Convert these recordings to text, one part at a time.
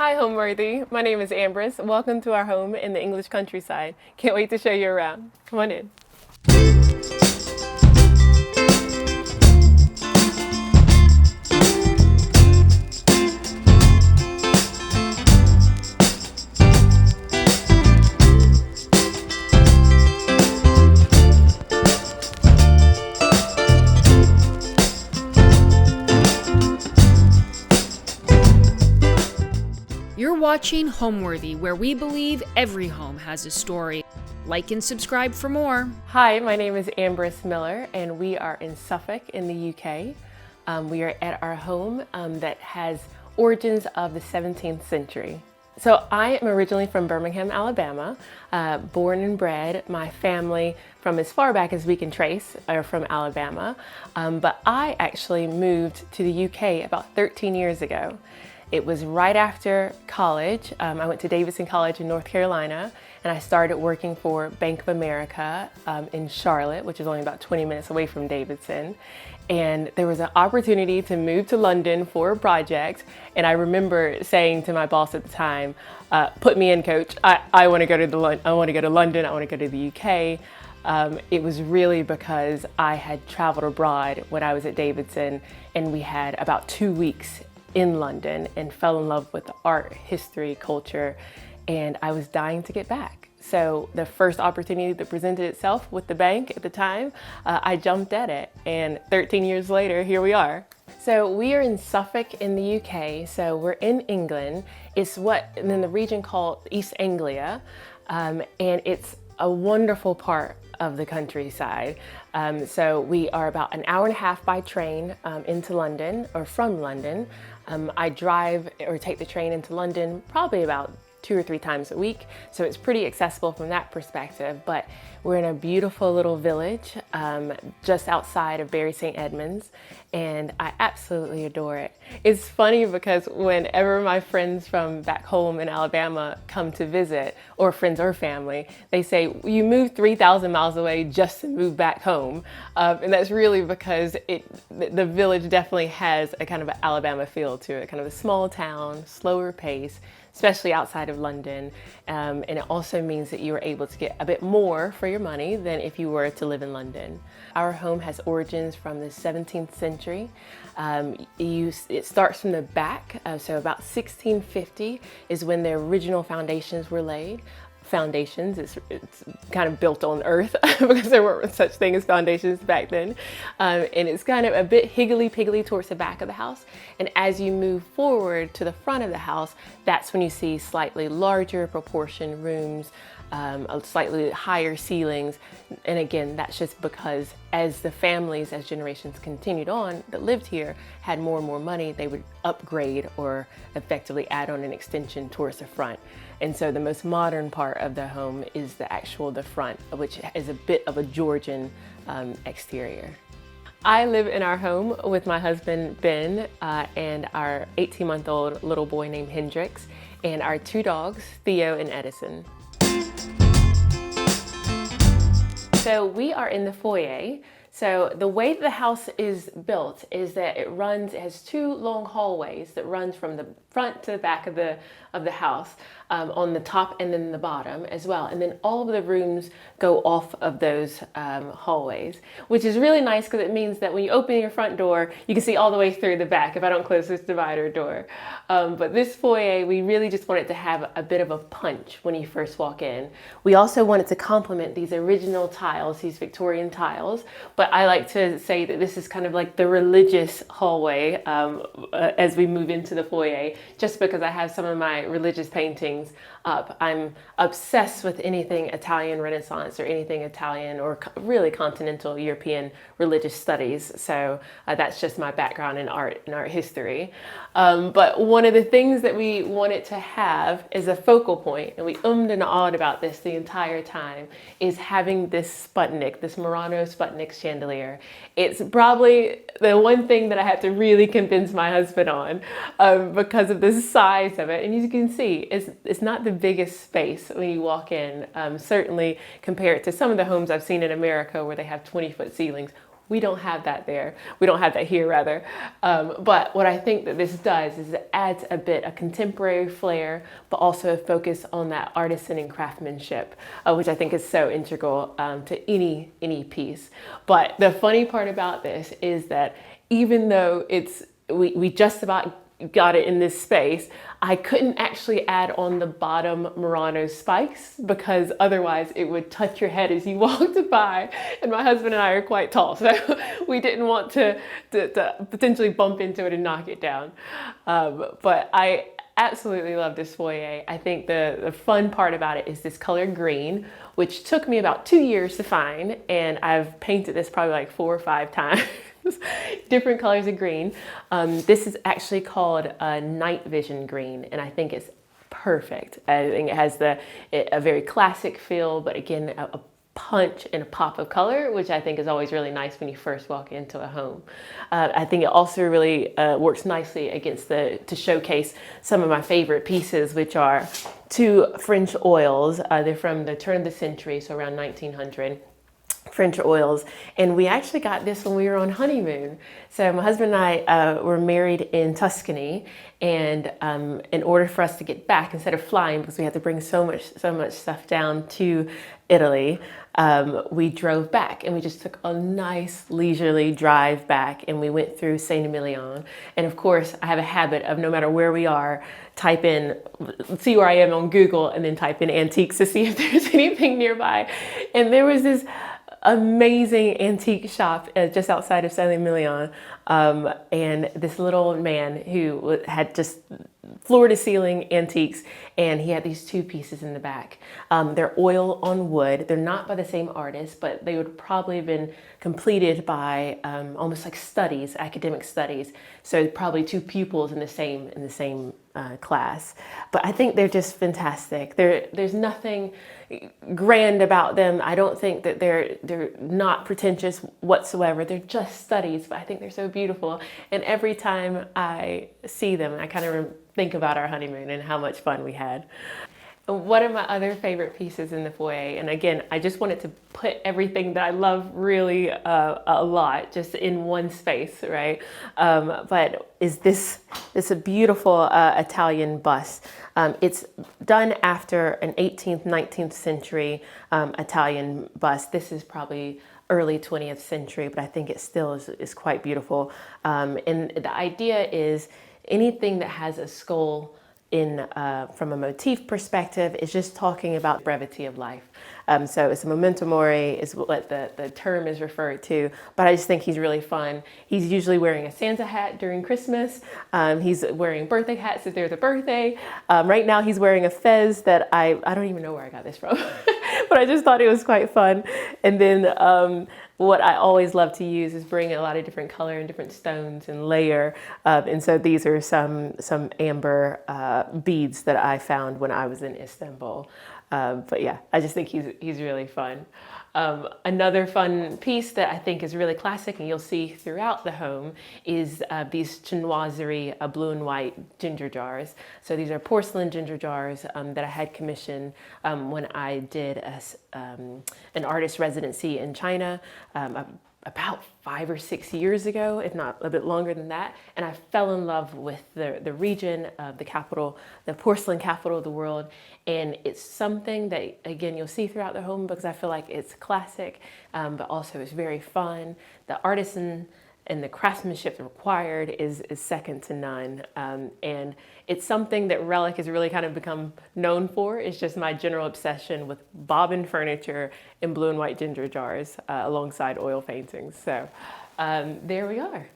Hi, Homeworthy. My name is Ambrice. Welcome to our home in the English countryside. Can't wait to show you around. Come on in. You're watching Homeworthy, where we believe every home has a story. Like and subscribe for more. Hi, my name is Ambrice Miller, and we are in Suffolk in the UK. We are at our home that has origins of the 17th century. So I am originally from Birmingham, Alabama, born and bred. My family, from as far back as we can trace, are from Alabama. But I actually moved to the UK about 13 years ago. It was right after college. I went to Davidson College in North Carolina, and I started working for Bank of America in Charlotte, which is only about 20 minutes away from Davidson. And there was an opportunity to move to London for a project. And I remember saying to my boss at the time, put me in, coach. I want to go to London. I want to go to the UK. It was really because I had traveled abroad when I was at Davidson, and we had about 2 weeks in London and fell in love with the art, history, culture, and I was dying to get back. So the first opportunity that presented itself with the bank at the time, I jumped at it, and 13 years later, here we are. So we are in Suffolk in the UK, so we're in England. It's what in the region called East Anglia, and it's a wonderful part of the countryside. So we are about an hour and a half by train into London, or from London. I drive or take the train into London probably about 2 or 3 times a week, so it's pretty accessible from that perspective. But we're in a beautiful little village just outside of Bury St. Edmunds, and I absolutely adore it. It's funny because whenever my friends from back home in Alabama come to visit, or friends or family, they say, you moved 3,000 miles away just to move back home. And that's really because the village definitely has a kind of an Alabama feel to it, kind of a small town, slower pace, especially outside of London. And it also means that you are able to get a bit more for your money than if you were to live in London. Our home has origins from the 17th century. It starts from the back, so about 1650 is when the original foundations were laid. Foundations, it's kind of built on earth because there weren't such thing as foundations back then. And it's kind of a bit higgledy-piggledy towards the back of the house. And as you move forward to the front of the house, that's when you see slightly larger proportion rooms, slightly higher ceilings. And again, that's just because as the families, as generations continued on that lived here, had more and more money, they would upgrade or effectively add on an extension towards the front. And so the most modern part of the home is the front, which is a bit of a Georgian exterior. I live in our home with my husband, Ben, and our 18-month-old little boy named Hendrix, and our 2 dogs, Theo and Edison. So we are in the foyer. So the way that the house is built is that it has 2 long hallways that runs from the front to the back of the house, on the top and then the bottom as well. And then all of the rooms go off of those hallways, which is really nice because it means that when you open your front door, you can see all the way through the back if I don't close this divider door. But this foyer, we really just want it to have a bit of a punch when you first walk in. We also want it to complement these original tiles, these Victorian tiles, but I like to say that this is kind of like the religious hallway as we move into the foyer, just because I have some of my religious paintings up. I'm obsessed with anything Italian Renaissance or anything Italian or really continental European religious studies. So that's just my background in art and art history. But one of the things that we wanted to have is a focal point, and we ummed and awed about this the entire time, is having this Sputnik, this Murano Sputnik chandelier. It's probably the one thing that I have to really convince my husband on because of the size of it. And as you can see, it's not the biggest space when you walk in, certainly compared to some of the homes I've seen in America where they have 20-foot ceilings. We don't have that there. We don't have that here, rather. But what I think that this does is it adds a bit of contemporary flair, but also a focus on that artisan and craftsmanship, which I think is so integral to any piece. But the funny part about this is that even though we just about got it in this space, I couldn't actually add on the bottom Murano spikes because otherwise it would touch your head as you walked by, and my husband and I are quite tall, so we didn't want to potentially bump into it and knock it down. But I absolutely love this foyer. I think the fun part about it is this color green, which took me about 2 years to find, and I've painted this probably like 4 or 5 times. Different colors of green. This is actually called a night vision green, and I think it's perfect. I think it has a very classic feel, but again, a punch and a pop of color, which I think is always really nice when you first walk into a home. I think it also really works nicely to showcase some of my favorite pieces, which are 2 French oils. They're from the turn of the century, so around 1900. French oils, and we actually got this when we were on honeymoon. So my husband and I were married in Tuscany, and in order for us to get back, instead of flying, because we had to bring so much stuff down to Italy, we drove back, and we just took a nice leisurely drive back, and we went through Saint Emilion. And of course, I have a habit of, no matter where we are, see where I am on Google, and then type in antiques to see if there's anything nearby. And there was this amazing antique shop just outside of Saint Emilion, and this little old man who had just floor to ceiling antiques, and he had these 2 pieces in the back. They're oil on wood. They're not by the same artist, but they would probably have been completed by almost like studies, academic studies. So probably 2 pupils in the same class. But I think they're just fantastic. There's nothing grand about them. I don't think that they're not pretentious whatsoever. They're just studies, but I think they're so beautiful. And every time I see them, I kind of think about our honeymoon and how much fun we had. One of my other favorite pieces in the foyer, and again, I just wanted to put everything that I love really a lot just in one space, right? But is this a beautiful Italian bust. It's done after an 18th, 19th century Italian bust. This is probably early 20th century, but I think it still is quite beautiful. And the idea is anything that has a skull from a motif perspective is just talking about brevity of life. So it's a memento mori is what the term is referred to, but I just think he's really fun. He's usually wearing a Santa hat during Christmas. He's wearing birthday hats if there's a birthday. Right now he's wearing a fez that I don't even know where I got this from, but I just thought it was quite fun. And then what I always love to use is bring a lot of different color and different stones and layer. And so these are some amber beads that I found when I was in Istanbul. But yeah, I just think he's really fun. Another fun piece that I think is really classic and you'll see throughout the home is these chinoiserie blue and white ginger jars. So these are porcelain ginger jars that I had commissioned when I did an artist residency in China about 5 or 6 years ago, if not a bit longer than that. And I fell in love with the region, the capital, the porcelain capital of the world. And it's something that, again, you'll see throughout the home because I feel like it's classic, but also it's very fun. The artisan and the craftsmanship required is second to none. And it's something that Relic has really kind of become known for. It's just my general obsession with bobbin furniture in blue and white ginger jars alongside oil paintings. So there we are.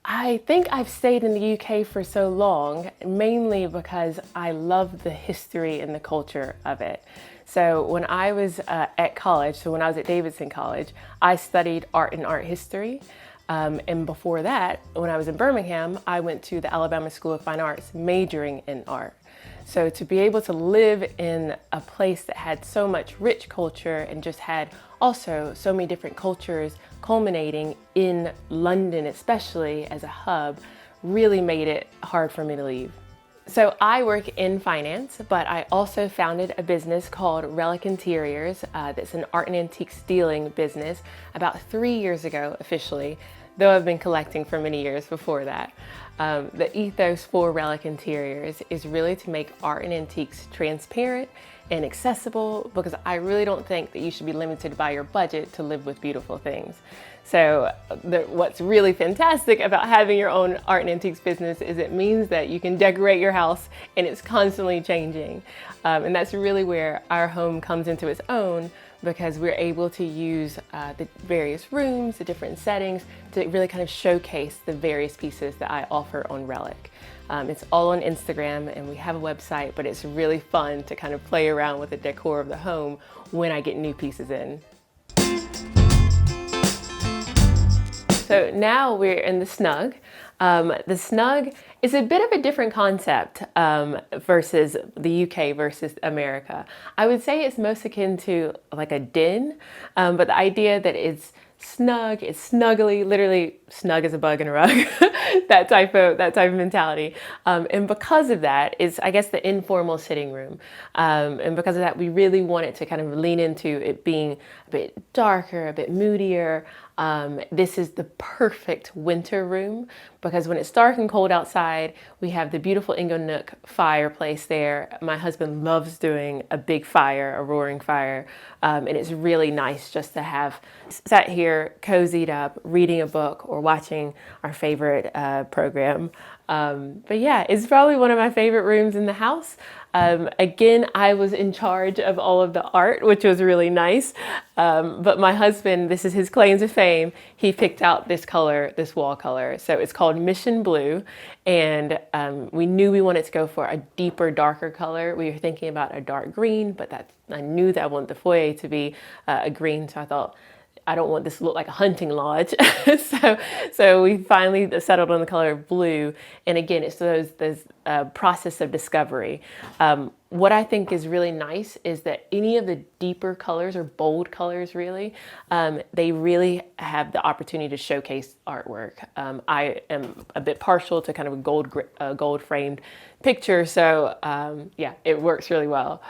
I think I've stayed in the UK for so long, mainly because I love the history and the culture of it. So when I was at college, so when I was at Davidson College, I studied art and art history. And before that, when I was in Birmingham, I went to the Alabama School of Fine Arts, majoring in art. So to be able to live in a place that had so much rich culture and just had also so many different cultures culminating in London, especially as a hub, really made it hard for me to leave. So I work in finance, but I also founded a business called Relic Interiors that's an art and antique stealing business about 3 years ago officially, though I've been collecting for many years before that. The ethos for Relic Interiors is really to make art and antiques transparent and accessible, because I really don't think that you should be limited by your budget to live with beautiful things. So what's really fantastic about having your own art and antiques business is it means that you can decorate your house and it's constantly changing. And that's really where our home comes into its own, because we're able to use the various rooms, the different settings, to really kind of showcase the various pieces that I offer on Relic. It's all on Instagram, and we have a website, but it's really fun to kind of play around with the decor of the home when I get new pieces in. So now we're in the snug. The snug is a bit of a different concept versus the UK versus America. I would say it's most akin to like a den, but the idea that it's snug, it's snuggly, literally snug as a bug in a rug, that type of mentality. And because of that is, I guess, the informal sitting room. And because of that, we really wanted to kind of lean into it being a bit darker, a bit moodier. This is the perfect winter room, because when it's dark and cold outside, we have the beautiful Nook fireplace there. My husband loves doing a big fire, a roaring fire, and it's really nice just to have sat here, cozied up, reading a book or watching our favorite program. But yeah, it's probably one of my favorite rooms in the house. Again, I was in charge of all of the art, which was really nice. But my husband, this is his claim to fame, he picked out this color, this wall color. So it's called Mission Blue. And we knew we wanted to go for a deeper, darker color. We were thinking about a dark green, but I knew that I wanted the foyer to be a green. So I thought, I don't want this to look like a hunting lodge. so we finally settled on the color of blue. And again, it's those process of discovery. What I think is really nice is that any of the deeper colors or bold colors, really, they really have the opportunity to showcase artwork. I am a bit partial to kind of a gold framed picture. So yeah, it works really well.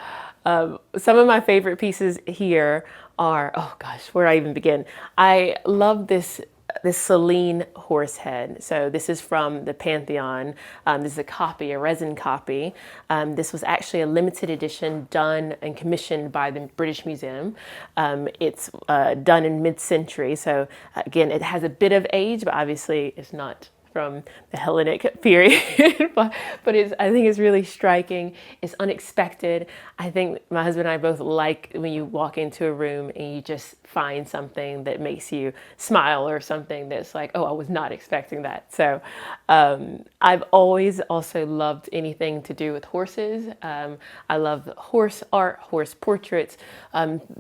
Some of my favorite pieces here are, oh gosh, where do I even begin? I love this Celine horse head. So this is from the Pantheon. This is a resin copy. This was actually a limited edition done and commissioned by the British Museum. It's done in mid-century. So again, it has a bit of age, but obviously it's not from the Hellenic period, but I think it's really striking. It's unexpected. I think my husband and I both like when you walk into a room and you just find something that makes you smile, or something that's like, oh, I was not expecting that. So I've always also loved anything to do with horses. I love horse art, horse portraits.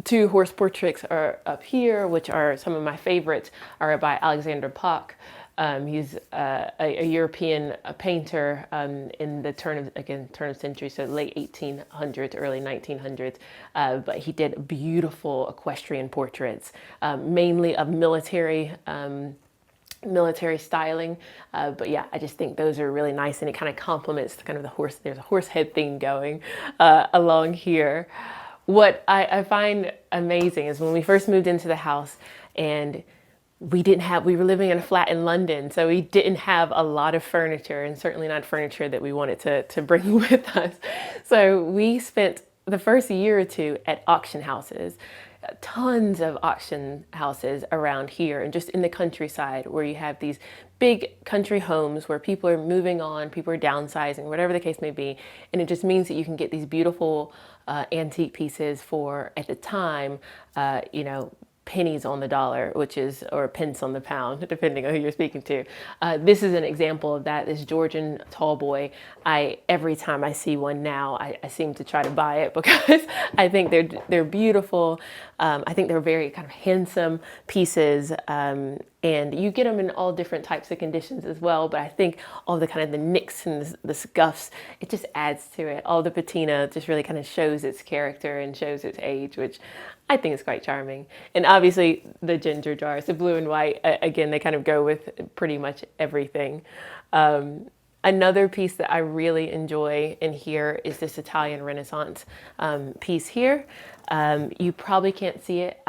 2 horse portraits are up here, which are some of my favorites, are by Alexander Pock. He's a European painter in the turn of century, so late 1800s, early 1900s. But he did beautiful equestrian portraits, mainly of military styling. But yeah, I just think those are really nice, and it kind of complements kind of the horse. There's a horse head theme going along here. What I find amazing is when we first moved into the house, and we were living in a flat in London, so we didn't have a lot of furniture, and certainly not furniture that we wanted to bring with us. So we spent the first year or two at auction houses, tons of auction houses around here and just in the countryside, where you have these big country homes where people are moving on, people are downsizing, whatever the case may be. And it just means that you can get these beautiful antique pieces for, at the time, pennies on the dollar, or pence on the pound, depending on who you're speaking to. This is an example of that, this Georgian tall boy. Every time I see one now, I seem to try to buy it, because I think they're beautiful. I think they're very kind of handsome pieces. And you get them in all different types of conditions as well. But I think all the kind of the nicks and the scuffs, it just adds to it. All the patina just really kind of shows its character and shows its age, which I think is quite charming. And obviously the ginger jars, the blue and white, again, they kind of go with pretty much everything. Another piece that I really enjoy in here is this Italian Renaissance piece here. You probably can't see it.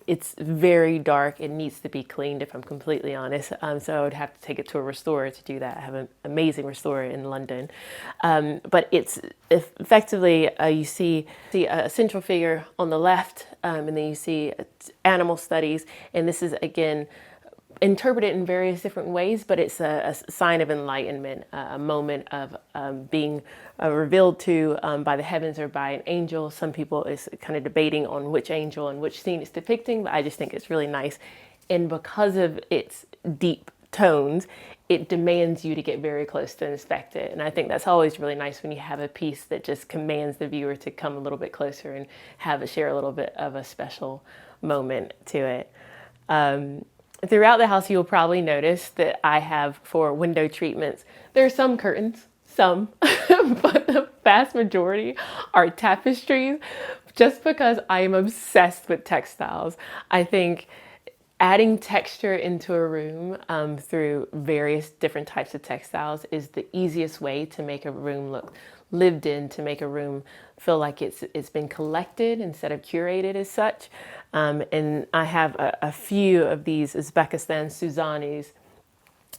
It's very dark. It needs to be cleaned, if I'm completely honest. So I would have to take it to a restorer to do that. I have an amazing restorer in London. But it's effectively, you see a central figure on the left, and then you see animal studies. And this is, again, interpret it in various different ways, but it's a sign of enlightenment, a moment of being revealed to by the heavens or by an angel. Some people is kind of debating on which angel and which scene it's depicting, but I just think it's really nice. And because of its deep tones, it demands you to get very close to inspect it. And I think that's always really nice when you have a piece that just commands the viewer to come a little bit closer and share a little bit of a special moment to it. Throughout the house, you'll probably notice that I have, for window treatments, there are some curtains, but the vast majority are tapestries, just because I am obsessed with textiles. I think adding texture into a room through various different types of textiles is the easiest way to make a room look lived in, to make a room feel like it's been collected instead of curated as such. And I have a few of these Uzbekistan Suzanis,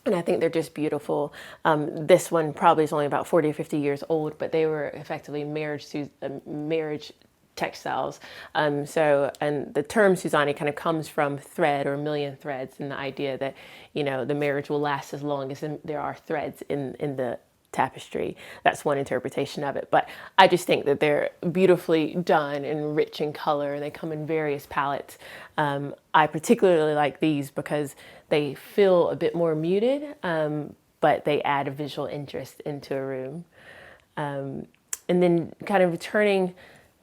and I think they're just beautiful. This one probably is only about 40 or 50 years old, but they were effectively marriage textiles. And the term Suzani kind of comes from thread or million threads, and the idea that, the marriage will last as long as there are threads in the tapestry. That's one interpretation of it, but I just think that they're beautifully done and rich in color, and they come in various palettes. I particularly like these because they feel a bit more muted, but they add a visual interest into a room. And then kind of returning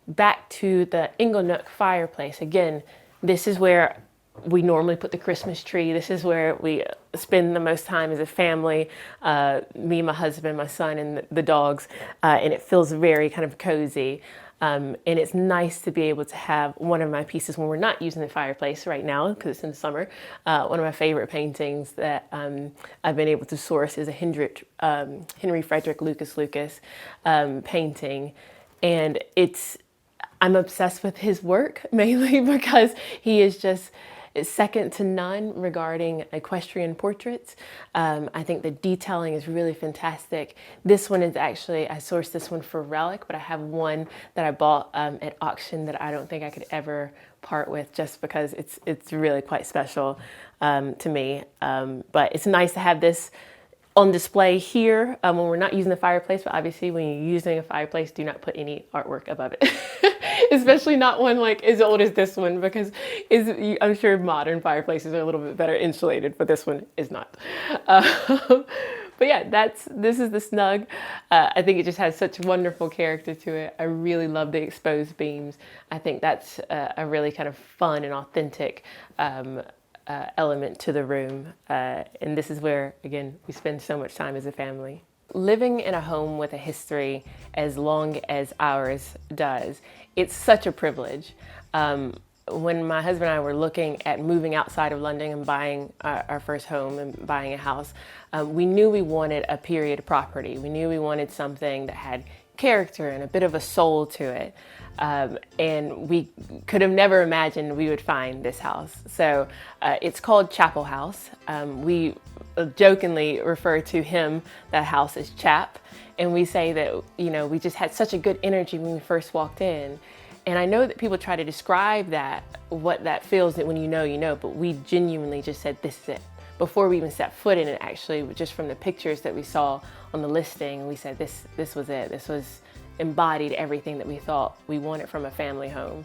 back to the Inglenook fireplace, again, this is where we normally put the Christmas tree. This is where we spend the most time as a family, me, my husband, my son, and the dogs, and it feels very kind of cozy. And it's nice to be able to have one of my pieces when we're not using the fireplace right now, because it's in the summer. One of my favorite paintings that I've been able to source is a Henry Frederick Lucas painting. And I'm obsessed with his work, mainly because he is just second to none regarding equestrian portraits. I think the detailing is really fantastic. This one is actually, I sourced this one for Relic, but I have one that I bought at auction that I don't think I could ever part with, just because it's really quite special to me. But it's nice to have this on display here when we're not using the fireplace, but obviously when you're using a fireplace, do not put any artwork above it. Especially not one like as old as this one, because I'm sure modern fireplaces are a little bit better insulated, but this one is not. But yeah, this is the Snug. I think it just has such wonderful character to it. I really love the exposed beams. I think that's a really kind of fun and authentic element to the room. And this is where, again, we spend so much time as a family. Living in a home with a history as long as ours does, it's such a privilege. When my husband and I were looking at moving outside of London and buying our first home and buying a house, we knew we wanted a period property. We knew we wanted something that had character and a bit of a soul to it. And we could have never imagined we would find this house. So it's called Chapel House. We jokingly refer to that house as Chap. And we say that, we just had such a good energy when we first walked in. And I know that people try to describe what that feels when you know, but we genuinely just said, this is it. Before we even set foot in it, actually, just from the pictures that we saw on the listing, we said, this was it. This was embodied everything that we thought we wanted from a family home.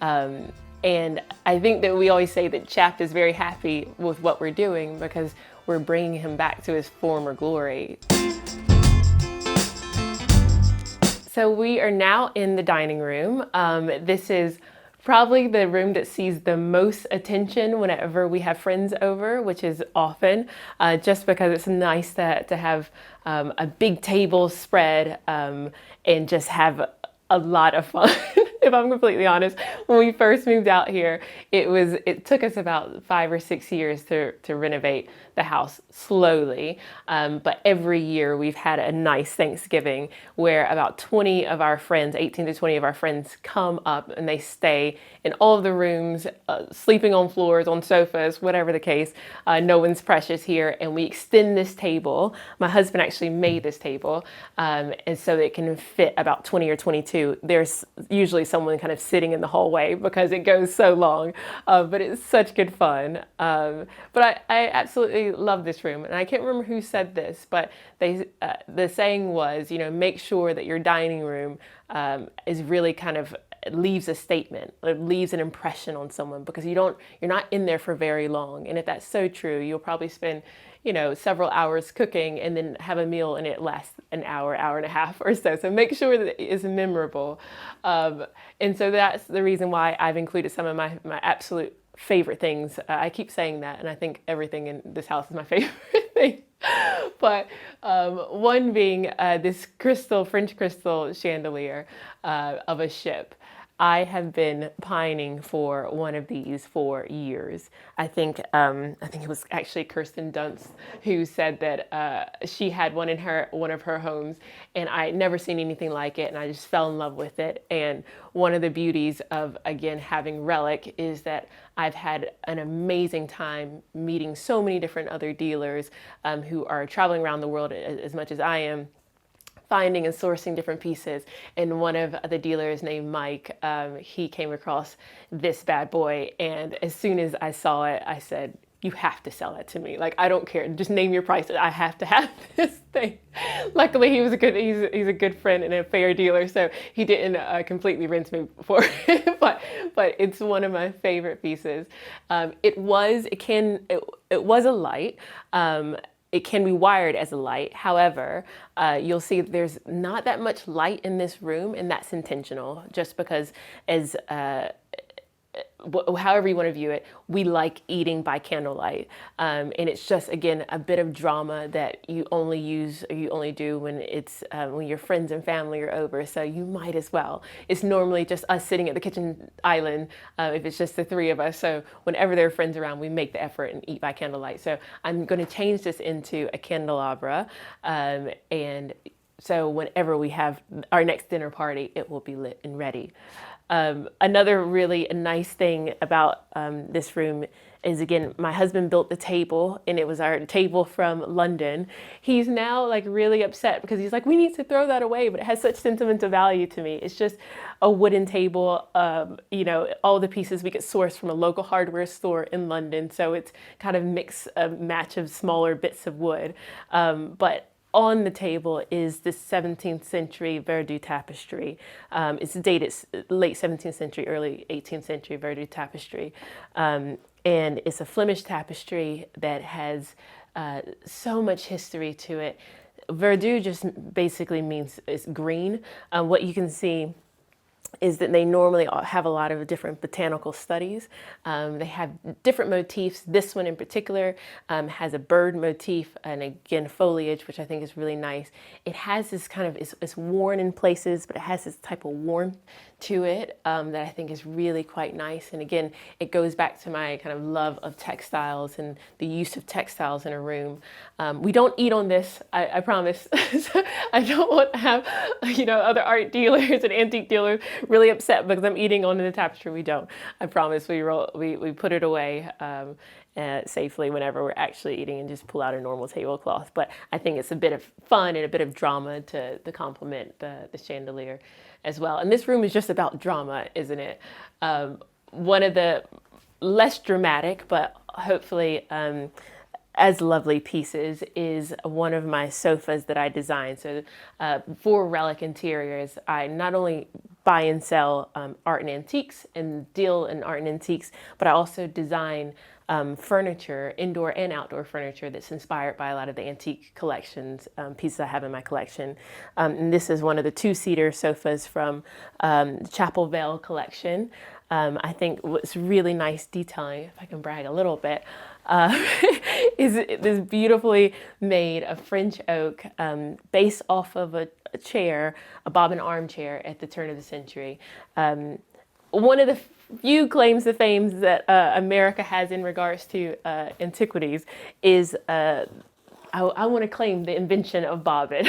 And I think that we always say that Chap is very happy with what we're doing because we're bringing him back to his former glory. So we are now in the dining room. This is probably the room that sees the most attention whenever we have friends over, which is often, just because it's nice to have a big table spread and just have a lot of fun. If I'm completely honest, when we first moved out here, it took us about 5 or 6 years to renovate the house slowly. But every year we've had a nice Thanksgiving where about 20 of our friends, 18 to 20 of our friends come up and they stay in all of the rooms, sleeping on floors, on sofas, whatever the case. No one's precious here. And we extend this table. My husband actually made this table. And so it can fit about 20 or 22. There's usually someone kind of sitting in the hallway because it goes so long. But it's such good fun. But I absolutely love this room. And I can't remember who said this, but the saying was, you know, make sure that your dining room is really kind of leaves a statement, it leaves an impression on someone, because you're not in there for very long. And if that's so true, you'll probably spend, you know, several hours cooking and then have a meal and it lasts an hour, hour and a half or so. So make sure that it is memorable. And so that's the reason why I've included some of my absolute favorite things. I keep saying that, and I think everything in this house is my favorite thing. But one being this French crystal chandelier of a ship. I have been pining for one of these for years. I think it was actually Kirsten Dunst who said that she had one in one of her homes, and I had never seen anything like it, and I just fell in love with it. And one of the beauties of, again, having Relic is that I've had an amazing time meeting so many different other dealers who are traveling around the world as much as I am, finding and sourcing different pieces. And one of the dealers named Mike, he came across this bad boy. And as soon as I saw it, I said, you have to sell it to me. Like, I don't care. Just name your price. I have to have this thing. Luckily, he's a good friend and a fair dealer, so he didn't completely rinse me for it. But it's one of my favorite pieces. It was a light. It can be wired as a light. However, you'll see there's not that much light in this room, and that's intentional, just because however you want to view it, we like eating by candlelight. And it's just, again, a bit of drama that you only do when it's when your friends and family are over. So you might as well. It's normally just us sitting at the kitchen island if it's just the three of us. So whenever there are friends around, we make the effort and eat by candlelight. So I'm going to change this into a candelabra. And so whenever we have our next dinner party, it will be lit and ready. Another really nice thing about this room is, again, my husband built the table, and it was our table from London. He's now like really upset because he's like, we need to throw that away, but it has such sentimental value to me. It's just a wooden table. You know, all the pieces we get sourced from a local hardware store in London. So it's kind of a match of smaller bits of wood. But on the table is this 17th century Verdú tapestry. It's dated late 17th century, early 18th century Verdú tapestry. And it's a Flemish tapestry that has so much history to it. Verdú just basically means it's green. What you can see is that they normally have a lot of different botanical studies. They have different motifs. This one in particular has a bird motif and, again, foliage, which I think is really nice. It has this kind of, it's worn in places, but it has this type of warmth to it that I think is really quite nice. And again, it goes back to my kind of love of textiles and the use of textiles in a room. We don't eat on this, I promise. So I don't want to have, other art dealers and antique dealers really upset because I'm eating on the tapestry. We don't. I promise. We put it away safely whenever we're actually eating and just pull out a normal tablecloth. But I think it's a bit of fun and a bit of drama to complement the chandelier as well. And this room is just about drama, isn't it? One of the less dramatic, but hopefully as lovely pieces is one of my sofas that I designed. So for Relic Interiors, I not only buy and sell art and antiques and deal in art and antiques, but I also design furniture, indoor and outdoor furniture that's inspired by a lot of the antique collections, pieces I have in my collection. And this is one of the two-seater sofas from the Chapel Vale collection. I think what's really nice detailing, if I can brag a little bit, is this beautifulully made of French oak based off of a chair, a bobbin armchair at the turn of the century. One of the few claims to fame that America has in regards to antiquities is I want to claim the invention of bobbin.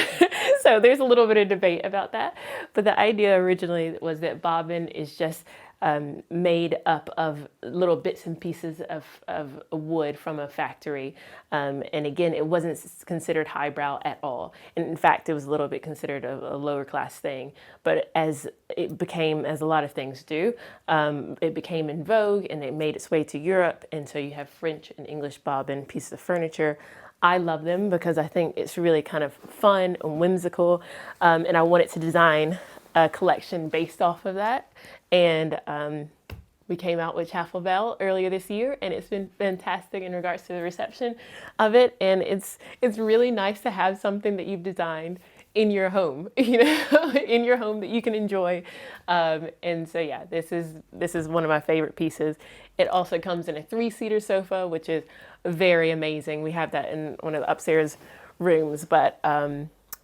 So there's a little bit of debate about that. But the idea originally was that bobbin is just made up of little bits and pieces of wood from a factory. And again, it wasn't considered highbrow at all. And in fact, it was a little bit considered a lower class thing. But as it became, as a lot of things do, it became in vogue and it made its way to Europe. And so you have French and English bobbin pieces of furniture. I love them because I think it's really kind of fun and whimsical, and I wanted to design a collection based off of that. And we came out with Chaffel Bell earlier this year, and it's been fantastic in regards to the reception of it. And it's really nice to have something that you've designed in your home, in your home that you can enjoy. And so yeah, this is one of my favorite pieces. It also comes in a 3-seater sofa, which is very amazing. We have that in one of the upstairs rooms, but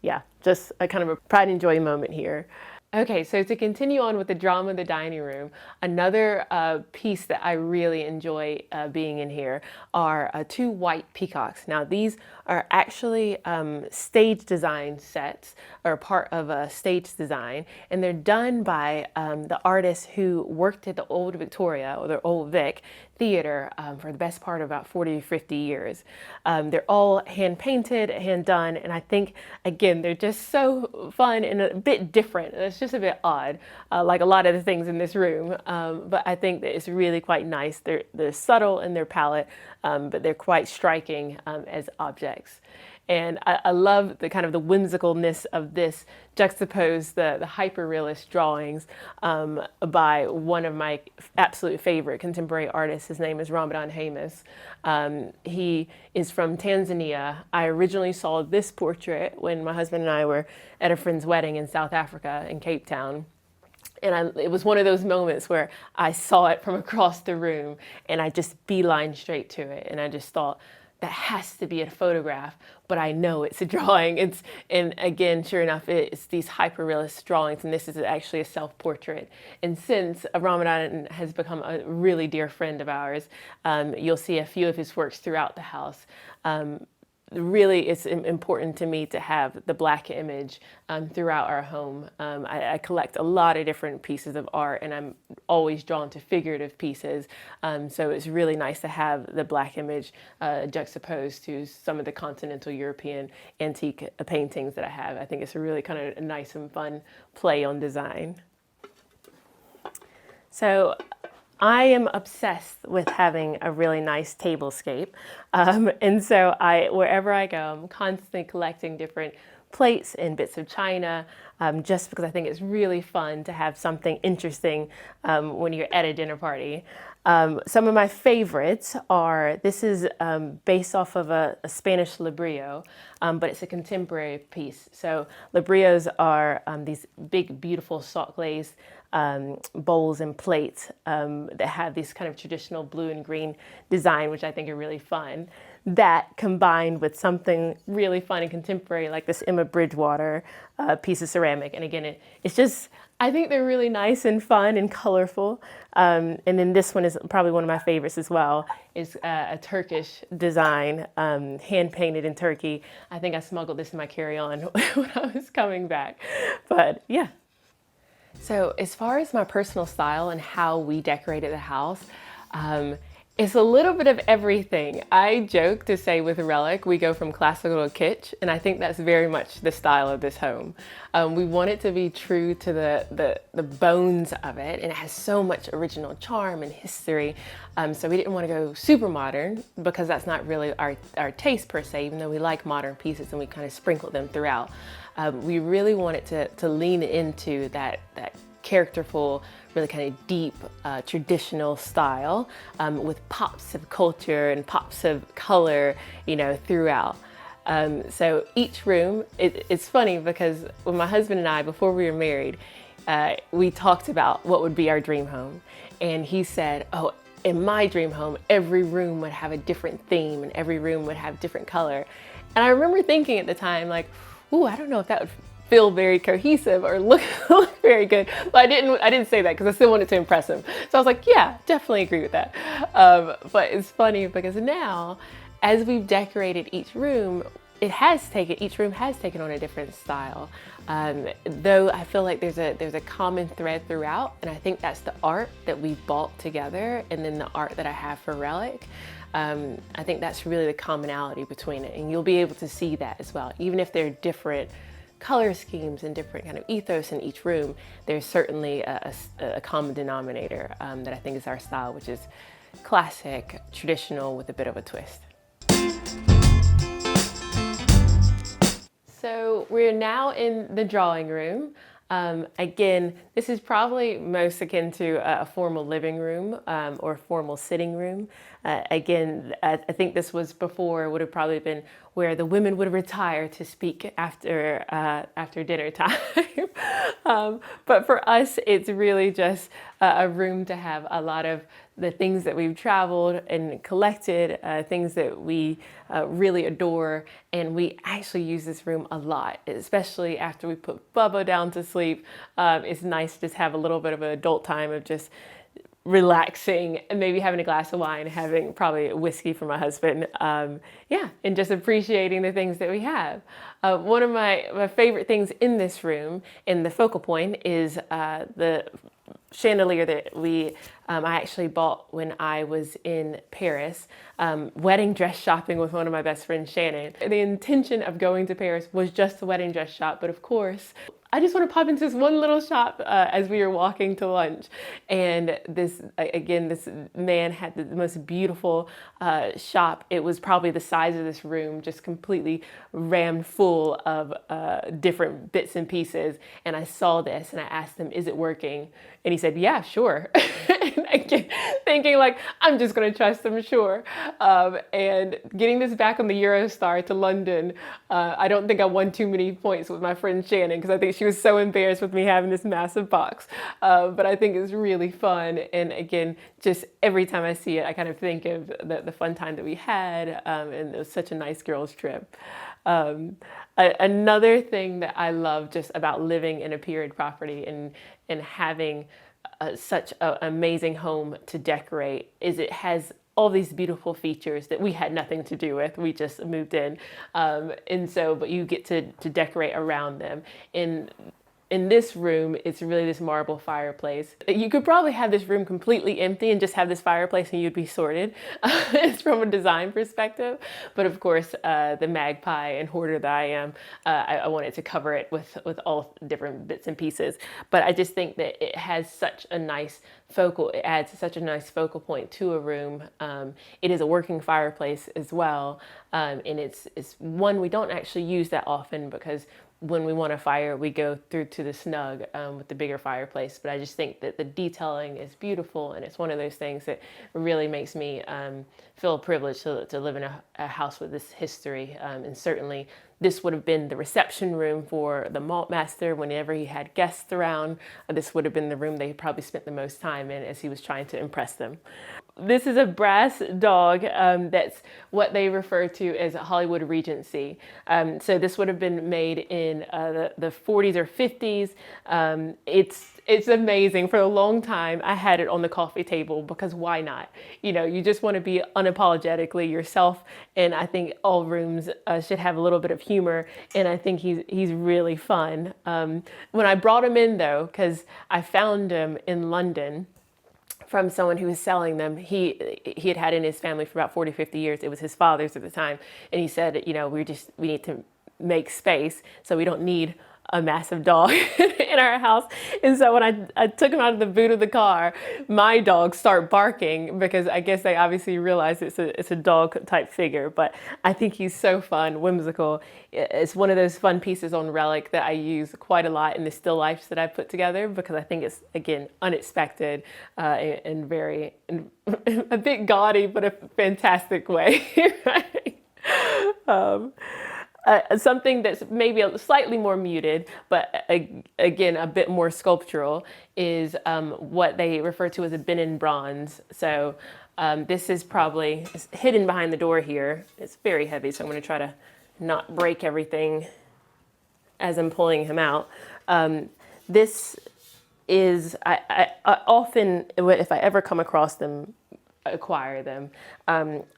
yeah, just a kind of a pride and joy moment here. Okay, so to continue on with the drama of the dining room, another piece that I really enjoy being in here are 2 white peacocks. Now these are actually stage design sets, or part of a stage design, and they're done by the artists who worked at the Old Victoria, or the Old Vic theater for the best part of about 40 or 50 years. They're all hand painted, hand done, and I think, again, they're just so fun and a bit different. It's just a bit odd, like a lot of the things in this room, but I think that it's really quite nice. They're subtle in their palette, but they're quite striking as objects. And I love the kind of the whimsicalness of this juxtaposed the hyper-realist drawings by one of my absolute favorite contemporary artists. His name is Ramadan Hamis. He is from Tanzania. I originally saw this portrait when my husband and I were at a friend's wedding in South Africa, in Cape Town. And it was one of those moments where I saw it from across the room and I just beelined straight to it. And I just thought, that has to be a photograph, but I know it's a drawing. And again, sure enough, it's these hyper-realist drawings, and this is actually a self-portrait. And since Ramadan has become a really dear friend of ours, you'll see a few of his works throughout the house. Really, it's important to me to have the Black image throughout our home. I collect a lot of different pieces of art, and I'm always drawn to figurative pieces. So it's really nice to have the Black image juxtaposed to some of the continental European antique paintings that I have. I think it's a really kind of a nice and fun play on design. So I am obsessed with having a really nice tablescape. And so wherever I go, I'm constantly collecting different plates and bits of china, just because I think it's really fun to have something interesting when you're at a dinner party. Some of my favorites are, this is based off of a Spanish labrillo, but it's a contemporary piece. So labrillos are these big, beautiful salt glazed bowls and plates that have this kind of traditional blue and green design, which I think are really fun. That combined with something really fun and contemporary like this Emma Bridgewater piece of ceramic. And again, it's just, I think they're really nice and fun and colorful. And then this one is probably one of my favorites as well. It's a Turkish design, hand painted in Turkey. I think I smuggled this in my carry-on when I was coming back. But yeah. So as far as my personal style and how we decorated the house, it's a little bit of everything. I joke to say with Relic, we go from classical to kitsch, and I think that's very much the style of this home. We want it to be true to the bones of it, and it has so much original charm and history. So we didn't want to go super modern because that's not really our taste per se, even though we like modern pieces and we kind of sprinkle them throughout. We really wanted to lean into that characterful, really kind of deep, traditional style with pops of culture and pops of color, throughout. So each room, it's funny because when my husband and I, before we were married, we talked about what would be our dream home. And he said, oh, in my dream home, every room would have a different theme and every room would have different color. And I remember thinking at the time, like, ooh, I don't know if that would feel very cohesive or look, look very good. But I didn't say that because I still wanted to impress him. So I was like, yeah, definitely agree with that. But it's funny because now, as we've decorated each room, each room has taken on a different style. Though I feel like there's a common thread throughout, and I think that's the art that we've bought together, and then the art that I have for Relic. I think that's really the commonality between it, and you'll be able to see that as well. Even if they're different color schemes and different kind of ethos in each room, there's certainly a common denominator that I think is our style, which is classic, traditional with a bit of a twist. So we're now in the drawing room. Again, this is probably most akin to a formal living room or formal sitting room. Again, I think this was before, would have probably been where the women would retire to speak after dinner time. But for us, it's really just a room to have a lot of the things that we've traveled and collected, things that we really adore. And we actually use this room a lot, especially after we put Bubba down to sleep. It's nice to just have a little bit of an adult time of just relaxing and maybe having a glass of wine, having probably whiskey for my husband. Yeah, and just appreciating the things that we have. One of my favorite things in this room, in the focal point, is the chandelier that I actually bought when I was in Paris, wedding dress shopping with one of my best friends, Shannon. The intention of going to Paris was just a wedding dress shop, but of course, I just want to pop into this one little shop as we were walking to lunch. And this man had the most beautiful shop. It was probably the size of this room, just completely rammed full of different bits and pieces. And I saw this and I asked him, is it working? And he said, yeah, sure. And again, thinking like, I'm just going to trust him, sure. And getting this back on the Eurostar to London, I don't think I won too many points with my friend Shannon because I think she was so embarrassed with me having this massive box. But I think it's really fun. And again, just every time I see it, I kind of think of the fun time that we had. And it was such a nice girls' trip. Another thing that I love just about living in a period property and having such an amazing home to decorate is it has all these beautiful features that we had nothing to do with. We just moved in. But you get to decorate around them. In this room, it's really this marble fireplace. You could probably have this room completely empty and just have this fireplace and you'd be sorted. It's from a design perspective. But of course, the magpie and hoarder that I am, I wanted to cover it with all different bits and pieces. But I just think that it has such a nice it adds such a nice focal point to a room. It is a working fireplace as well. And it's one we don't actually use that often because when we want a fire, we go through to the snug with the bigger fireplace. But I just think that the detailing is beautiful, and it's one of those things that really makes me feel privileged to live in a house with this history. And certainly this would have been the reception room for the malt master whenever he had guests around. This would have been the room they probably spent the most time in as he was trying to impress them. This is a brass dog. That's what they refer to as Hollywood Regency. So this would have been made in the 40s or 50s. It's amazing. For a long time, I had it on the coffee table because why not? You just want to be unapologetically yourself. And I think all rooms should have a little bit of humor. And I think he's really fun. When I brought him in though, because I found him in London, from someone who was selling them. He had in his family for about 40, 50 years. It was his father's at the time. And he said, we need to make space, so we don't need a massive dog in our house. And so when I took him out of the boot of the car, my dogs start barking because I guess they obviously realize it's a dog type figure. But I think he's so fun, whimsical. It's one of those fun pieces on Relic that I use quite a lot in the still lifes that I put together because I think it's, again, unexpected and very, a bit gaudy, but a fantastic way. Right? Something that's maybe slightly more muted, but again, a bit more sculptural is what they refer to as a Benin bronze. So this is probably hidden behind the door here. It's very heavy, so I'm going to try to not break everything as I'm pulling him out. This is, I often, if I ever come across them, acquire them.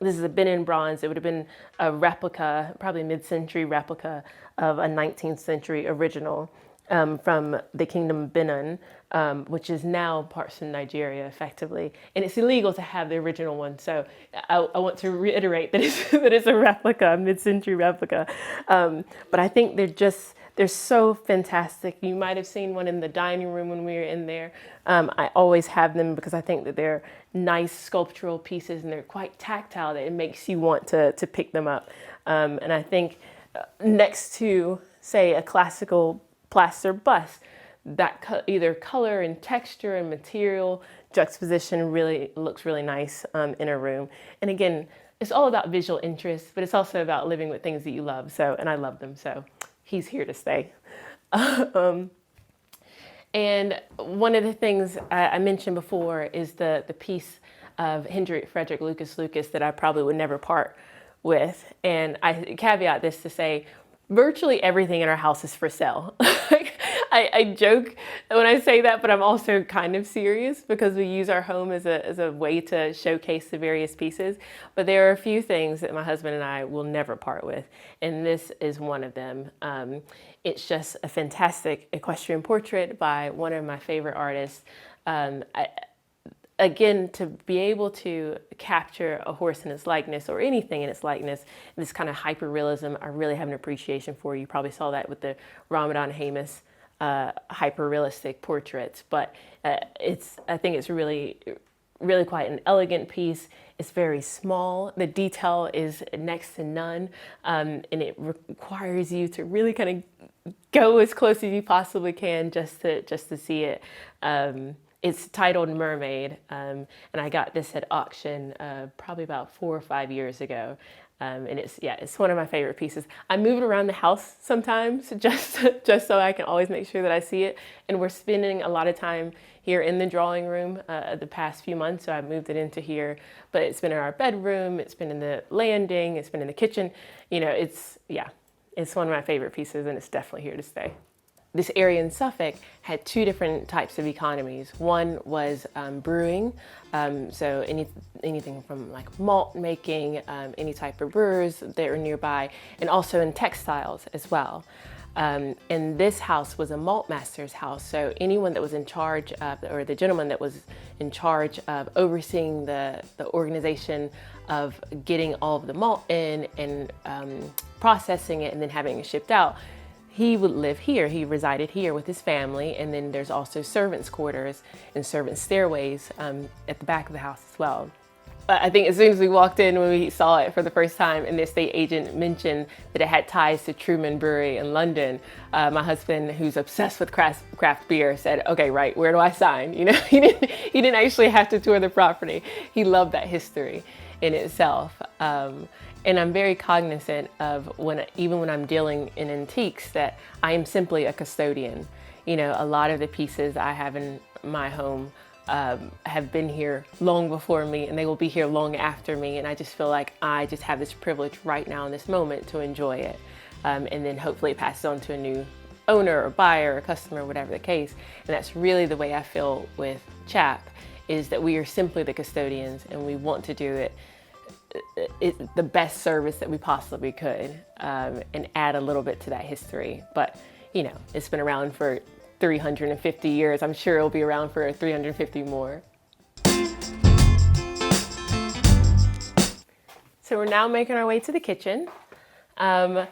This is a bin in bronze. It would have been a replica, probably mid-century replica of a 19th century original from the Kingdom of Benin, which is now parts of Nigeria, effectively. And it's illegal to have the original one. So I want to reiterate that it's a replica, a mid-century replica. But I think they're so fantastic. You might have seen one in the dining room when we were in there. I always have them because I think that they're nice sculptural pieces and they're quite tactile, that it makes you want to pick them up. And I think next to, say, a classical plaster bust, that either color and texture and material juxtaposition really looks really nice in a room. And again, it's all about visual interest, but it's also about living with things that you love. So, and I love them, so he's here to stay. And one of the things I mentioned before is the piece of Hendrik Frederick Lucas that I probably would never part with. And I caveat this to say, virtually everything in our house is for sale. I joke when I say that, but I'm also kind of serious because we use our home as a way to showcase the various pieces. But there are a few things that my husband and I will never part with, and this is one of them. It's just a fantastic equestrian portrait by one of my favorite artists. Again, to be able to capture a horse in its likeness, or anything in its likeness, this kind of hyper-realism, I really have an appreciation for. You probably saw that with the Ramadan Hamas hyper-realistic portraits, but I think it's really quite an elegant piece. It's very small. The detail is next to none, and it requires you to really kind of go as close as you possibly can just to see it. It's titled Mermaid, and I got this at auction probably about 4 or 5 years ago. And it's one of my favorite pieces. I move it around the house sometimes just so I can always make sure that I see it. And we're spending a lot of time here in the drawing room the past few months, so I moved it into here. But it's been in our bedroom, it's been in the landing, it's been in the kitchen. You know, it's one of my favorite pieces, and it's definitely here to stay. This area in Suffolk had 2 different types of economies. One was brewing, so anything from like malt making, any type of brewers that were nearby, and also in textiles as well. And this house was a malt master's house, so anyone that was in charge of, or the gentleman that was in charge of overseeing the organization of getting all of the malt in and processing it and then having it shipped out, he would live here. He resided here with his family, and then there's also servants' quarters and servants' stairways at the back of the house as well. I think as soon as we walked in, when we saw it for the first time, and the estate agent mentioned that it had ties to Truman Brewery in London, my husband, who's obsessed with craft beer, said, "Okay, right, where do I sign?" You know, he didn't actually have to tour the property. He loved that history in itself. And I'm very cognizant of even when I'm dealing in antiques, that I am simply a custodian. You know, a lot of the pieces I have in my home have been here long before me, and they will be here long after me. And I just feel like I just have this privilege right now in this moment to enjoy it. And then hopefully it passes on to a new owner or buyer or customer, whatever the case. And that's really the way I feel with CHAP, is that we are simply the custodians, and we want to do it the best service that we possibly could, and add a little bit to that history. But you know, it's been around for 350 years. I'm sure it'll be around for 350 more. So we're now making our way to the kitchen. I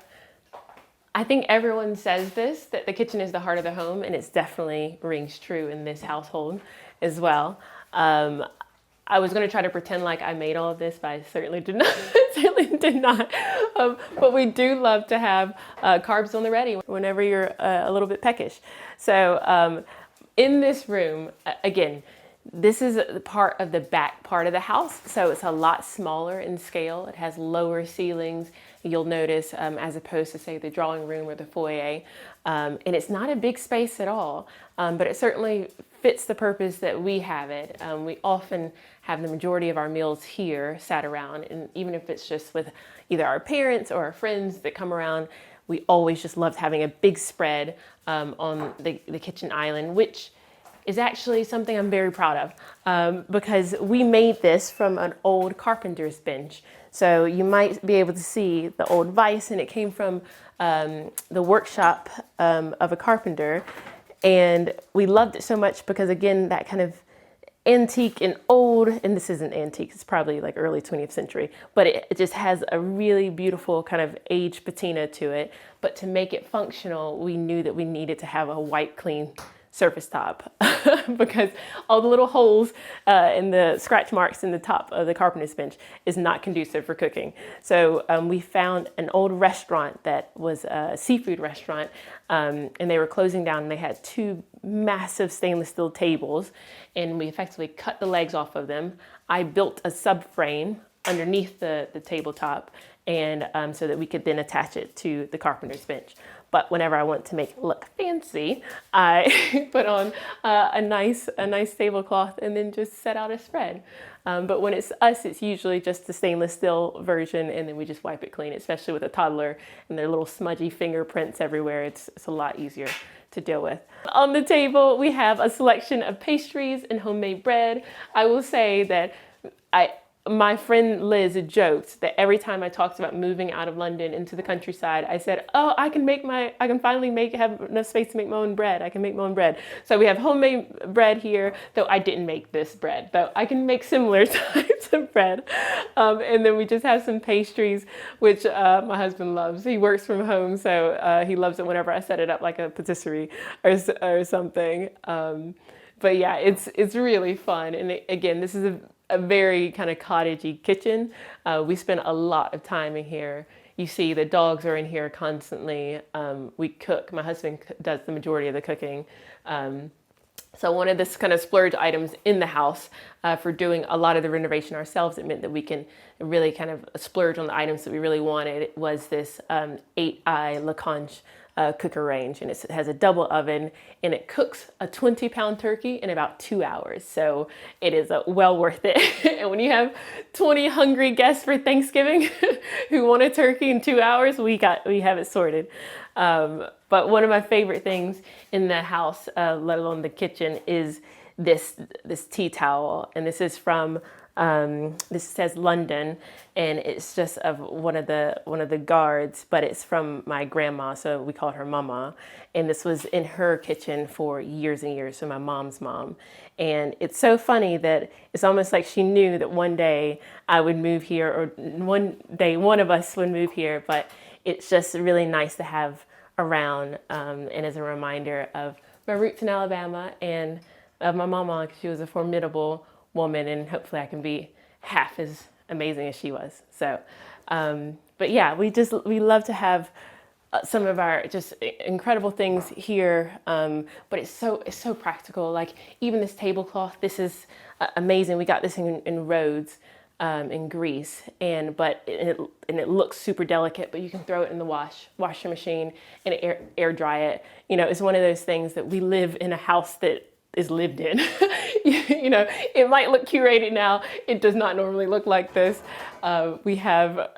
think everyone says this, that the kitchen is the heart of the home, and it definitely rings true in this household as well. I was going to try to pretend like I made all of this, but I certainly did not. But we do love to have carbs on the ready whenever you're a little bit peckish. So in this room, again, this is part of the back part of the house, so it's a lot smaller in scale. It has lower ceilings, you'll notice, as opposed to, say, the drawing room or the foyer. And it's not a big space at all, but it certainly fits the purpose that we have it. We often have the majority of our meals here sat around, and even if it's just with either our parents or our friends that come around, we always just loved having a big spread on the kitchen island, which is actually something I'm very proud of because we made this from an old carpenter's bench. So you might be able to see the old vise, and it came from the workshop of a carpenter. And we loved it so much because, again, that kind of antique and old, and this isn't antique, it's probably like early 20th century, but it just has a really beautiful kind of aged patina to it. But to make it functional, we knew that we needed to have a white, clean surface top because all the little holes and the scratch marks in the top of the carpenter's bench is not conducive for cooking. So we found an old restaurant that was a seafood restaurant, and they were closing down, and they had two massive stainless steel tables, and we effectively cut the legs off of them. I built a subframe underneath the tabletop, and so that we could then attach it to the carpenter's bench. But whenever I want to make it look fancy, I put on a nice tablecloth and then just set out a spread. But when it's us, it's usually just the stainless steel version, and then we just wipe it clean, especially with a toddler and their little smudgy fingerprints everywhere. It's a lot easier to deal with. On the table, we have a selection of pastries and homemade bread. I will say that my friend Liz joked that every time I talked about moving out of London into the countryside, I said, "Oh, I can finally have enough space to make my own bread. I can make my own bread." So we have homemade bread here, though I didn't make this bread, but I can make similar types of bread. And then we just have some pastries, which my husband loves. He works from home, so he loves it whenever I set it up like a patisserie or something. But yeah, it's really fun. And again, this is a very kind of cottagey kitchen. We spend a lot of time in here. You see the dogs are in here constantly. We cook. My husband does the majority of the cooking. So one of this kind of splurge items in the house for doing a lot of the renovation ourselves, it meant that we can really kind of splurge on the items that we really wanted, was this 8-eye Lacanche cooker range, and it has a double oven, and it cooks a 20-pound turkey in about 2 hours. So it is well worth it. And when you have 20 hungry guests for Thanksgiving who want a turkey in 2 hours, we have it sorted. But one of my favorite things in the house, let alone the kitchen, is this tea towel, and this is from this says London, and it's just of one of the guards, but it's from my grandma, so we called her Mama. And this was in her kitchen for years and years, so my mom's mom. And it's so funny that it's almost like she knew that one day I would move here, or one day one of us would move here. But it's just really nice to have around, and as a reminder of my roots in Alabama and of my mama, because she was a formidable woman, and hopefully I can be half as amazing as she was. So, but yeah, we love to have some of our just incredible things here. But it's so practical. Like even this tablecloth, this is amazing. We got this in Rhodes, in Greece, but it looks super delicate. But you can throw it in the washer machine and air dry it. You know, it's one of those things that we live in a house that is lived in. You know, it might look curated now. It does not normally look like this. We have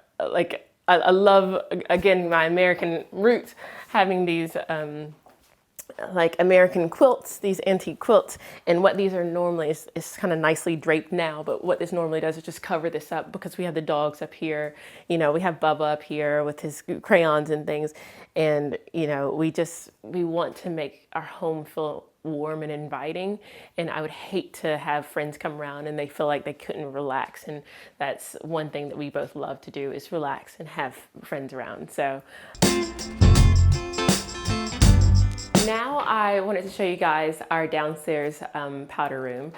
I love, again, my American roots, having these like American quilts, these antique quilts. And what these are normally is kind of nicely draped now, but what this normally does is just cover this up, because we have the dogs up here. You know, we have Bubba up here with his crayons and things. And, you know, we want to make our home feel warm and inviting, and I would hate to have friends come around and they feel like they couldn't relax. And that's one thing that we both love to do, is relax and have friends around. So now I wanted to show you guys our downstairs powder room.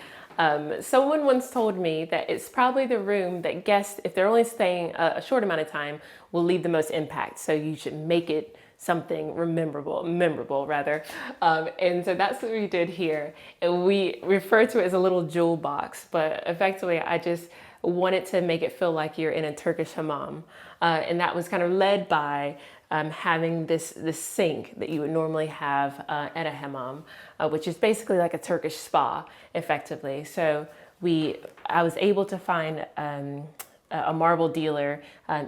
Someone once told me that it's probably the room that guests, if they're only staying a short amount of time, will leave the most impact. So you should make it something memorable rather. And so that's what we did here. And we refer to it as a little jewel box, but effectively I just wanted to make it feel like you're in a Turkish hammam. And that was kind of led by having this sink that you would normally have at a hammam, which is basically like a Turkish spa, effectively. So I was able to find a marble dealer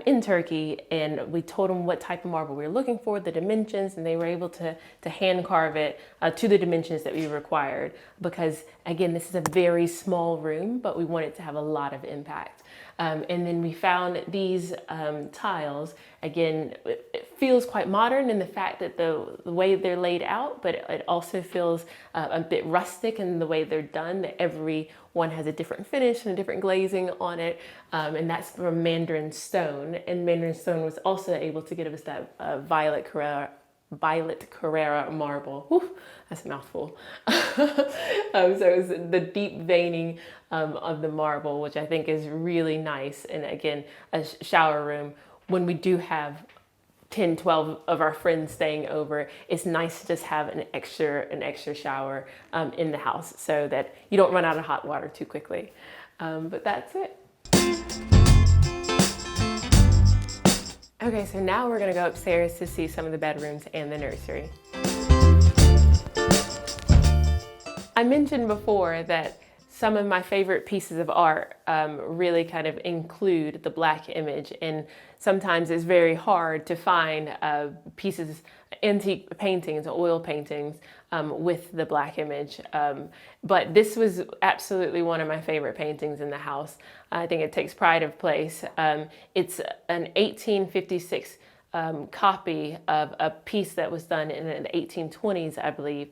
in Turkey, and we told them what type of marble we were looking for, the dimensions, and they were able to hand carve it to the dimensions that we required, because again, this is a very small room, but we wanted to have a lot of impact. And then we found these tiles. Again, it feels quite modern in the fact that the way they're laid out, but it also feels a bit rustic in the way they're done, that every one has a different finish and a different glazing on it. And that's from Mandarin Stone. And Mandarin Stone was also able to give us that Violet Carrera marble. Whew, that's a mouthful. So it's the deep veining of the marble, which I think is really nice. And again, a shower room, when we do have 10, 12 of our friends staying over, it's nice to just have an extra shower in the house so that you don't run out of hot water too quickly. But that's it. Okay, so now we're gonna go upstairs to see some of the bedrooms and the nursery. I mentioned before that some of my favorite pieces of art really kind of include the Black image, and sometimes it's very hard to find pieces, antique paintings, oil paintings with the Black image. But this was absolutely one of my favorite paintings in the house. I think it takes pride of place. It's an 1856 copy of a piece that was done in the 1820s, I believe,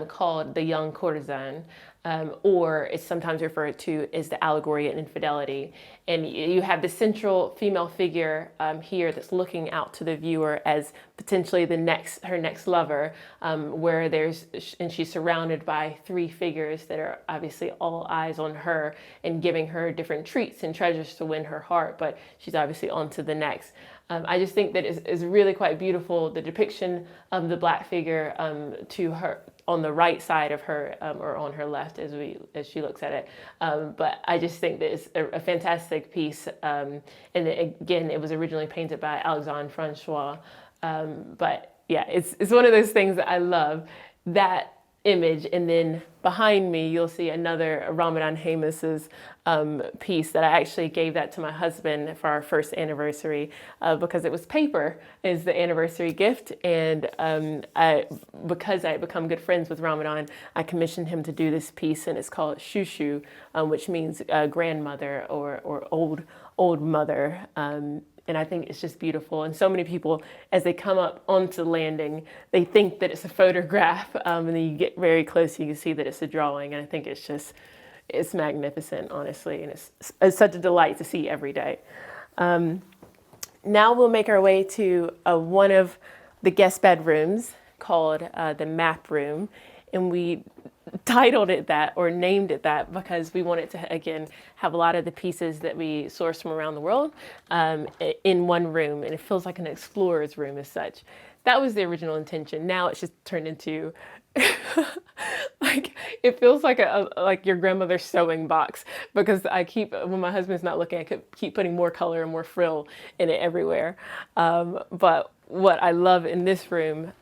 called The Young Courtesan, or it's sometimes referred to as the Allegory of Infidelity. And you have the central female figure here that's looking out to the viewer as potentially her next lover, and she's surrounded by three figures that are obviously all eyes on her and giving her different treats and treasures to win her heart, but she's obviously on to the next. I just think that is really quite beautiful, the depiction of the Black figure to her on the right side of her, or on her left as she looks at it. But I just think that it's a fantastic piece. And again, it was originally painted by Alexandre Francois. But yeah, it's one of those things that I love, that image. And then behind me, you'll see another Ramadan Hamos's piece that I actually gave that to my husband for our first anniversary because it was paper is the anniversary gift. And because I had become good friends with Ramadan, I commissioned him to do this piece, and it's called Shushu, which means grandmother or old mother. And I think it's just beautiful. And so many people, as they come up onto the landing, they think that it's a photograph. And then you get very close, you can see that it's a drawing. And I think it's magnificent, honestly. And it's such a delight to see every day. Now we'll make our way to one of the guest bedrooms called the map room. And we titled it that, or named it that, because we wanted to, again, have a lot of the pieces that we sourced from around the world in one room, and it feels like an explorer's room as such. That was the original intention. Now it's just turned into like, it feels like like your grandmother's sewing box, because when my husband's not looking, I could keep putting more color and more frill in it everywhere. But what I love in this room,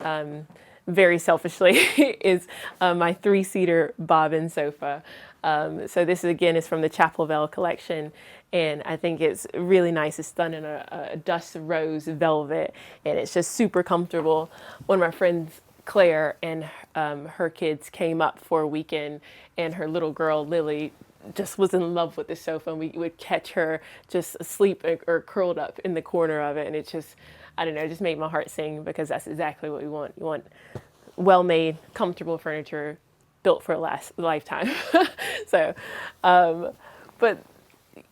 very selfishly, is my 3-seater bobbin sofa. So this is from the Chapel Vale collection, and I think it's really nice. It's done in a dust rose velvet, and it's just super comfortable. One of my friends, Claire, and her kids came up for a weekend, and her little girl, Lily, just was in love with the sofa, and we would catch her just asleep or curled up in the corner of it, and it just, I don't know, it just made my heart sing, because that's exactly what we want. You want well-made, comfortable furniture built for a lifetime. So, but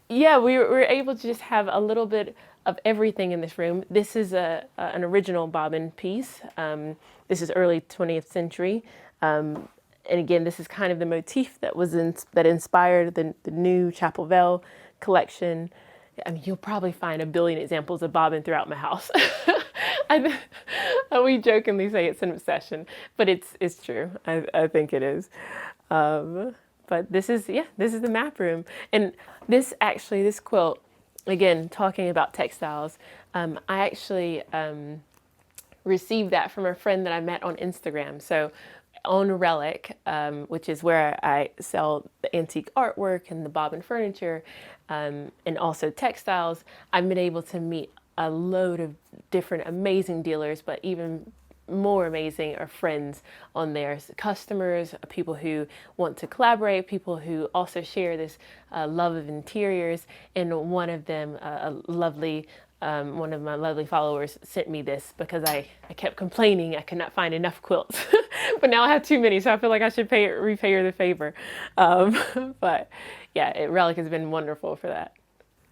yeah, we were able to just have a little bit of everything in this room. This is an original bobbin piece. This is early 20th century. And again, this is kind of the motif that that inspired the new Chapel Vale collection. I mean, you'll probably find a billion examples of bobbin throughout my house. We jokingly say it's an obsession, but it's true. I think it is. But this is the map room. And this quilt, again, talking about textiles, I actually received that from a friend that I met on Instagram. So on Relic, which is where I sell the antique artwork and the bobbin furniture, and also textiles, I've been able to meet a load of different amazing dealers, but even more amazing are friends on there, customers, people who want to collaborate, people who also share this love of interiors. And one of them, one of my lovely followers sent me this because I kept complaining I could not find enough quilts. But now I have too many, so I feel like I should repay her the favor. But yeah, Relic has been wonderful for that.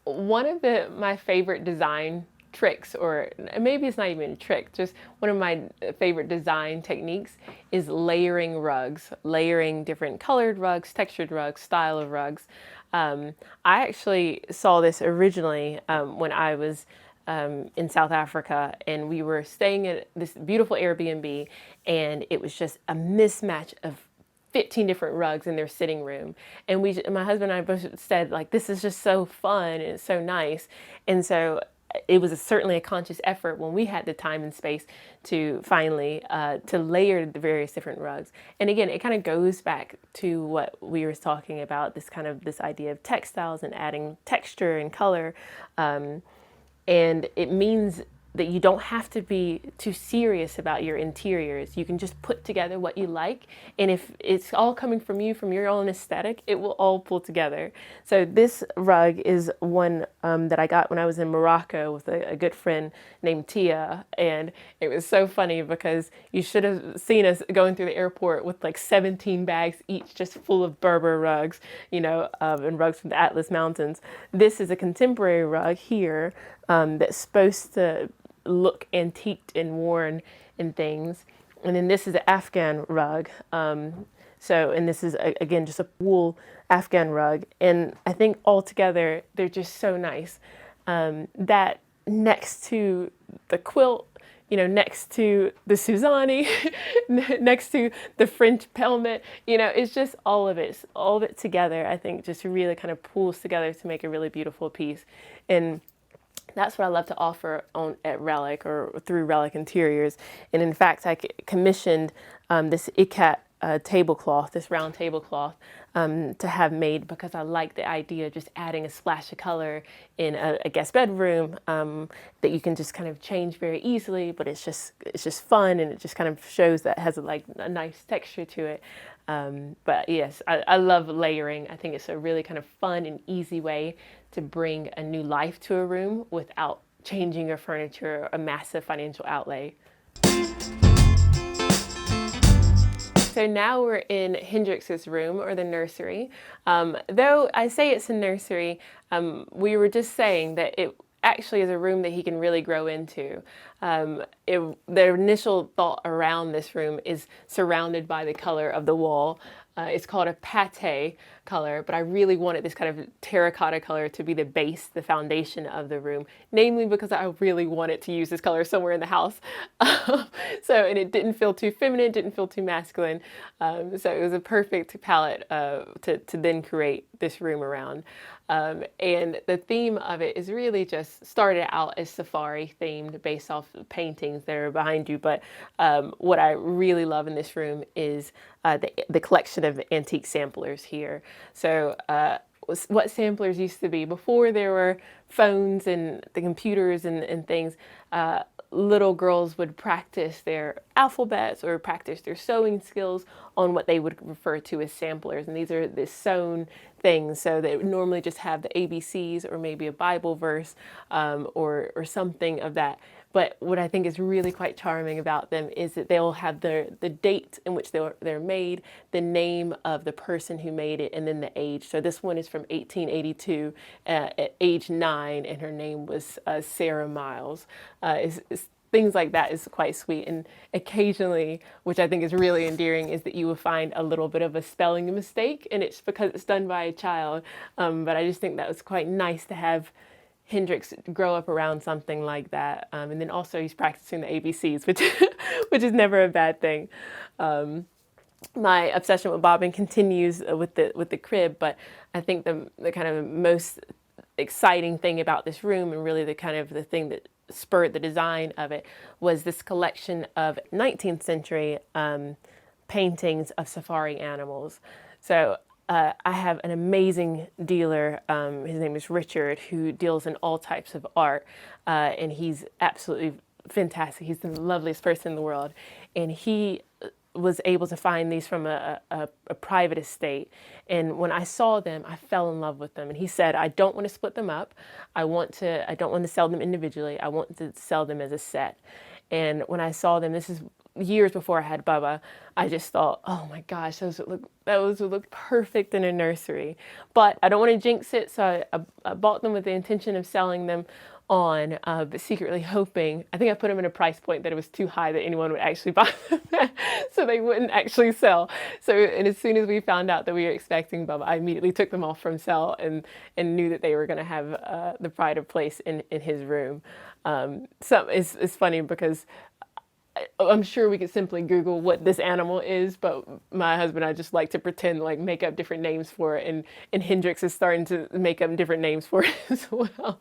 One of my favorite design tricks, or maybe it's not even a trick, just one of my favorite design techniques is layering rugs, layering different colored rugs, textured rugs, style of rugs. I actually saw this originally when I was in South Africa, and we were staying at this beautiful Airbnb, and it was just a mismatch of 15 different rugs in their sitting room. And my husband and I both said, like, this is just so fun and it's so nice. And so it was certainly a conscious effort when we had the time and space to finally to layer the various different rugs. And again, it kind of goes back to what we were talking about, this idea of textiles and adding texture and color. And it means that you don't have to be too serious about your interiors. You can just put together what you like. And if it's all coming from you, from your own aesthetic, it will all pull together. So this rug is one that I got when I was in Morocco with a good friend named Tia. And it was so funny because you should have seen us going through the airport with like 17 bags each just full of Berber rugs, and rugs from the Atlas Mountains. This is a contemporary rug here that's supposed to look antiqued and worn and things. And then this is an Afghan rug. And this is again just a wool Afghan rug. And I think altogether they're just so nice. That next to the quilt, next to the Suzanne, next to the French pelmet, it's just all of it together, I think just really kind of pulls together to make a really beautiful piece. And that's what I love to offer at Relic or through Relic Interiors. And in fact, I commissioned this ikat tablecloth, this round tablecloth, to have made because I like the idea of just adding a splash of color in a guest bedroom that you can just kind of change very easily, but it's just fun, and it just kind of shows that it has a nice texture to it. But yes, I love layering. I think it's a really kind of fun and easy way to bring a new life to a room without changing your furniture or a massive financial outlay. So now we're in Hendrix's room, or the nursery. Though I say it's a nursery, we were just saying that it actually is a room that he can really grow into. The initial thought around this room is surrounded by the color of the wall. It's called a pate color, but I really wanted this kind of terracotta color to be the base, the foundation of the room, namely because I really wanted to use this color somewhere in the house. And it didn't feel too feminine, didn't feel too masculine. So it was a perfect palette to then create this room around. And the theme of it is really just started out as safari themed based off the paintings that are behind you. But what I really love in this room is the collection of antique samplers here. So what samplers used to be before there were phones and the computers and things, little girls would practice their alphabets or practice their sewing skills on what they would refer to as samplers. And these are the sewn things. So they would normally just have the ABCs or maybe a Bible verse or something of that. But what I think is really quite charming about them is that they'll have the date in which they're made, the name of the person who made it, and then the age. So this one is from 1882 at age 9, and her name was Sarah Miles. Things like that is quite sweet. And occasionally, which I think is really endearing, is that you will find a little bit of a spelling mistake, and it's because it's done by a child. But I just think that was quite nice to have Hendrix grow up around something like that. And then also he's practicing the ABCs, which is never a bad thing. My obsession with bobbin continues with the crib, but I think the kind of most exciting thing about this room, and really the thing that spurred the design of it, was this collection of 19th century paintings of safari animals. So I have an amazing dealer, his name is Richard, who deals in all types of art, and he's absolutely fantastic. He's the loveliest person in the world, and he was able to find these from a private estate. And when I saw them, I fell in love with them. And he said, I don't want to split them up. I don't want to sell them individually. I want to sell them as a set. And when I saw them, this is years before I had Bubba, I just thought, oh my gosh, those would look perfect in a nursery. But I don't want to jinx it, so I bought them with the intention of selling them on, but secretly hoping, I think I put them in a price point that it was too high that anyone would actually buy them, so they wouldn't actually sell. So, and as soon as we found out that we were expecting Bubba, I immediately took them off from sale and knew that they were going to have the pride of place in his room. So it's funny because I'm sure we could simply Google what this animal is, but my husband and I just like to pretend, like make up different names for it, and Hendrix is starting to make up different names for it as well.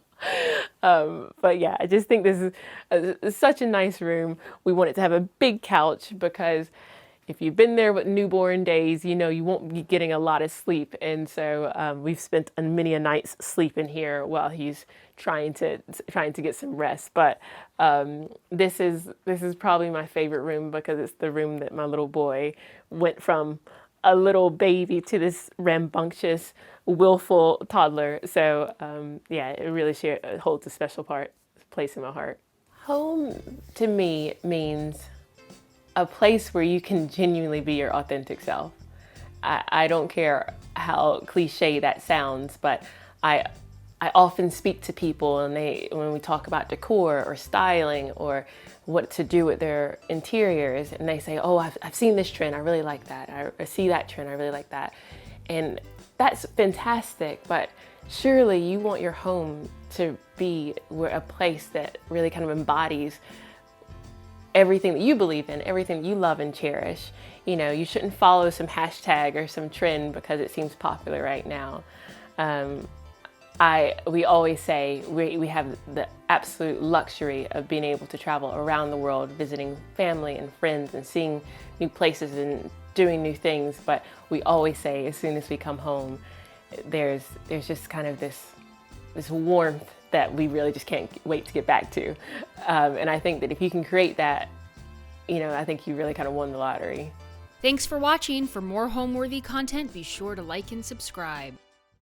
But yeah, I just think this is such a nice room. We wanted to have a big couch because if you've been there with newborn days, you know you won't be getting a lot of sleep, and so we've spent many a nights sleeping here while he's trying to get some rest. But this is probably my favorite room because it's the room that my little boy went from a little baby to this rambunctious, willful toddler. So yeah, it really holds a special place in my heart. Home to me means a place where you can genuinely be your authentic self. I don't care how cliche that sounds, but I often speak to people, and when we talk about decor or styling or what to do with their interiors, and they say, oh, I've seen this trend, I really like that. I see that trend, I really like that. And that's fantastic, but surely you want your home to be a place that really kind of embodies everything that you believe in, everything that you love and cherish. You know, you shouldn't follow some hashtag or some trend because it seems popular right now. We always say we have the absolute luxury of being able to travel around the world, visiting family and friends and seeing new places and doing new things. But we always say as soon as we come home, there's just kind of this warmth that we really just can't wait to get back to. And I think that if you can create that, you know, I think you really kind of won the lottery. Thanks for watching. For more Homeworthy content, be sure to like and subscribe.